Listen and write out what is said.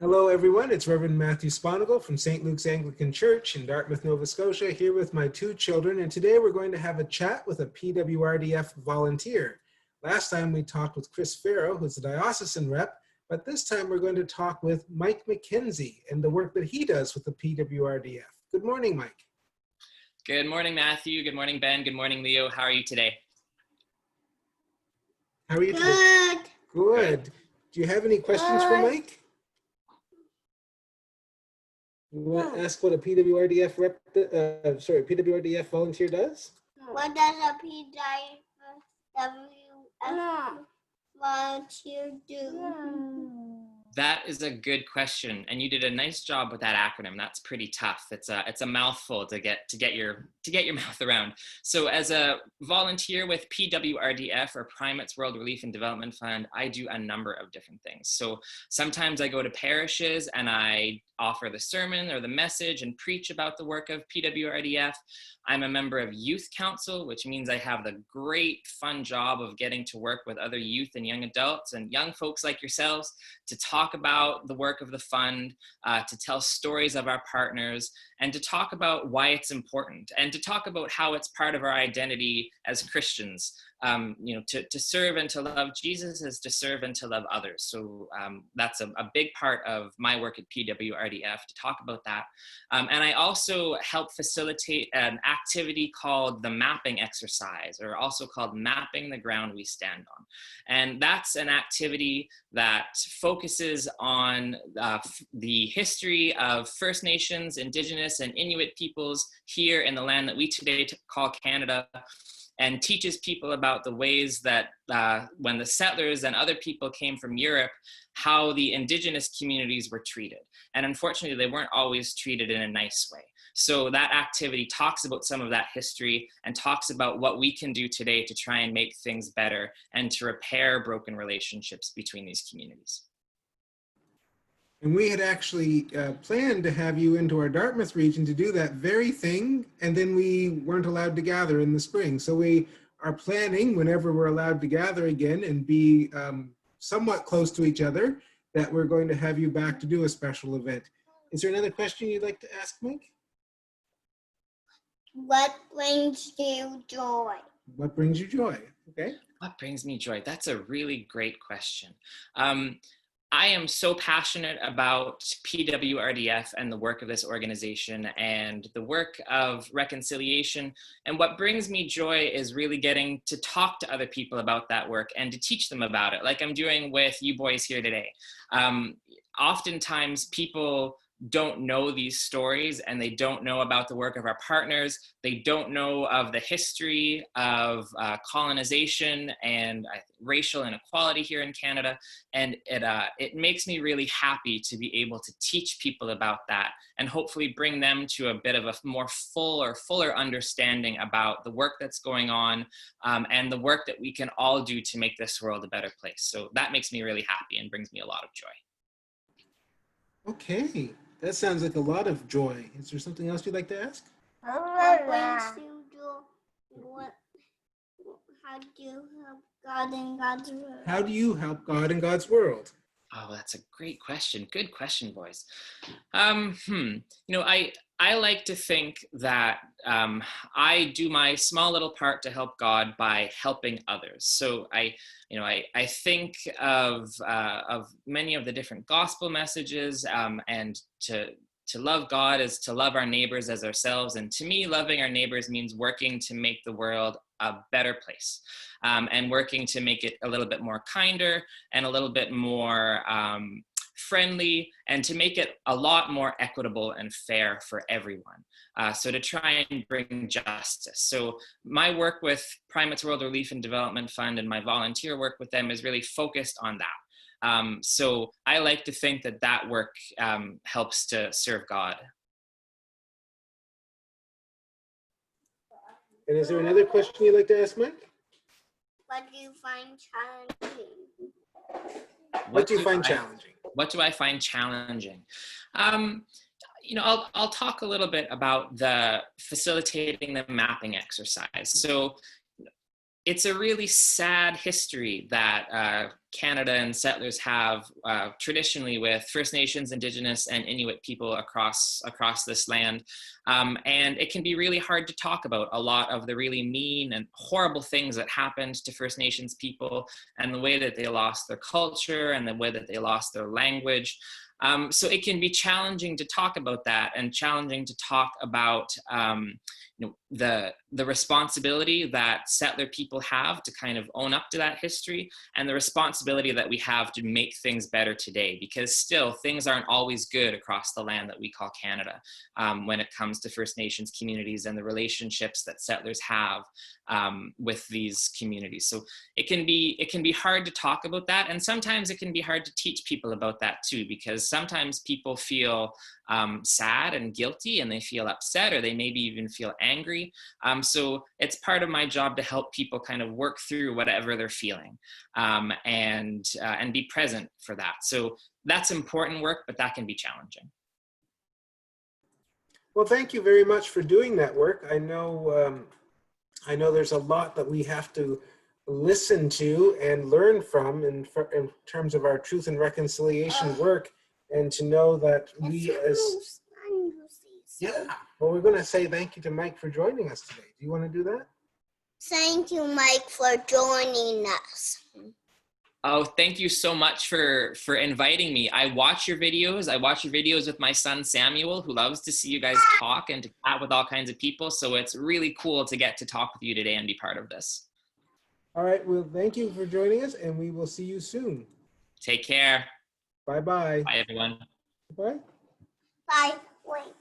Hello, everyone. It's Reverend Matthew Sponigal from St. Luke's Anglican Church in Dartmouth, Nova Scotia, here with my two children. And today we're going to have a chat with a PWRDF volunteer. Last time we talked with Chris Farrow, who's the diocesan rep, but this time we're going to talk with Mike MacKenzie and the work that he does with the PWRDF. Good morning, Mike. Good morning, Matthew. Good morning, Ben. Good morning, Leo. How are you today? How are you today? Good. Do you have any questions for Mike? You want to ask what a PWRDF PWRDF volunteer does? What does a PWRDF volunteer do? That is a good question, and you did a nice job with that acronym. That's pretty tough. It's a mouthful to get your mouth around. So, as a volunteer with PWRDF, or Primates World Relief and Development Fund, I do a number of different things. So sometimes I go to parishes and I offer the sermon or the message and preach about the work of PWRDF. I'm a member of Youth Council, which means I have the great fun job of getting to work with other youth and young adults and young folks like yourselves to talk about the work of the fund, to tell stories of our partners, and to talk about why it's important, and to talk about how it's part of our identity as Christians. To serve and to love Jesus is to serve and to love others. So that's a big part of my work at PWRDF, to talk about that. And I also help facilitate an activity called the mapping exercise, or also called Mapping the Ground We Stand On. And that's an activity that focuses on the history of First Nations, Indigenous, and Inuit peoples here in the land that we today call Canada, and teaches people about the ways that when the settlers and other people came from Europe, how the Indigenous communities were treated. And unfortunately, they weren't always treated in a nice way. So that activity talks about some of that history and talks about what we can do today to try and make things better and to repair broken relationships between these communities. And we had actually planned to have you into our Dartmouth region to do that very thing, and then we weren't allowed to gather in the spring. So we are planning, whenever we're allowed to gather again and be somewhat close to each other, that we're going to have you back to do a special event. Is there another question you'd like to ask, Mike? What brings you joy? What brings you joy? Okay. What brings me joy? That's a really great question. I am so passionate about PWRDF and the work of this organization and the work of reconciliation. And what brings me joy is really getting to talk to other people about that work and to teach them about it, like I'm doing with you boys here today. Oftentimes people don't know these stories, and they don't know about the work of our partners. They don't know of the history of colonization and racial inequality here in Canada. And it makes me really happy to be able to teach people about that and hopefully bring them to a bit of a more fuller understanding about the work that's going on and the work that we can all do to make this world a better place. So that makes me really happy and brings me a lot of joy. Okay. That sounds like a lot of joy. Is there something else you'd like to ask? What brings you joy? How do you help God in God's world? How do you help God in God's world? Oh, that's a great question. Good question, boys. I like to think that I do my small little part to help God by helping others. So I think of many of the different gospel messages, and to love God is to love our neighbors as ourselves. And to me, loving our neighbors means working to make the world a better place, and working to make it a little bit more kinder and a little bit more friendly, and to make it a lot more equitable and fair for everyone. So to try and bring justice. So my work with Primates World Relief and Development Fund and my volunteer work with them is really focused on that. So I like to think that work helps to serve God. And is there another question you'd like to ask, Mike? What do you find challenging? What do you find challenging? What do I find challenging? I'll talk a little bit about the facilitating the mapping exercise. So it's a really sad history that Canada and settlers have traditionally with First Nations, Indigenous, and Inuit people across this land. And it can be really hard to talk about a lot of the really mean and horrible things that happened to First Nations people, and the way that they lost their culture and the way that they lost their language. So it can be challenging to talk about that, and challenging to talk about the responsibility that settler people have to kind of own up to that history, and the responsibility that we have to make things better today, because still things aren't always good across the land that we call Canada when it comes to First Nations communities and the relationships that settlers have with these communities. So it can be hard to talk about that, and sometimes it can be hard to teach people about that too, because sometimes people feel sad and guilty, and they feel upset, or they maybe even feel angry. So it's part of my job to help people kind of work through whatever they're feeling, and be present for that. So that's important work, but that can be challenging. Well, thank you very much for doing that work. I know there's a lot that we have to listen to and learn from in terms of our truth and reconciliation work, and to know that we as well, we're going to say thank you to Mike for joining us today. Do you want to do that? Thank you, Mike, for joining us. Oh, thank you so much for inviting me. I watch your videos. I watch your videos with my son, Samuel, who loves to see you guys talk and to chat with all kinds of people. So it's really cool to get to talk with you today and be part of this. All right. Well, thank you for joining us, and we will see you soon. Take care. Bye-bye. Bye, everyone. Bye. Bye. Wait.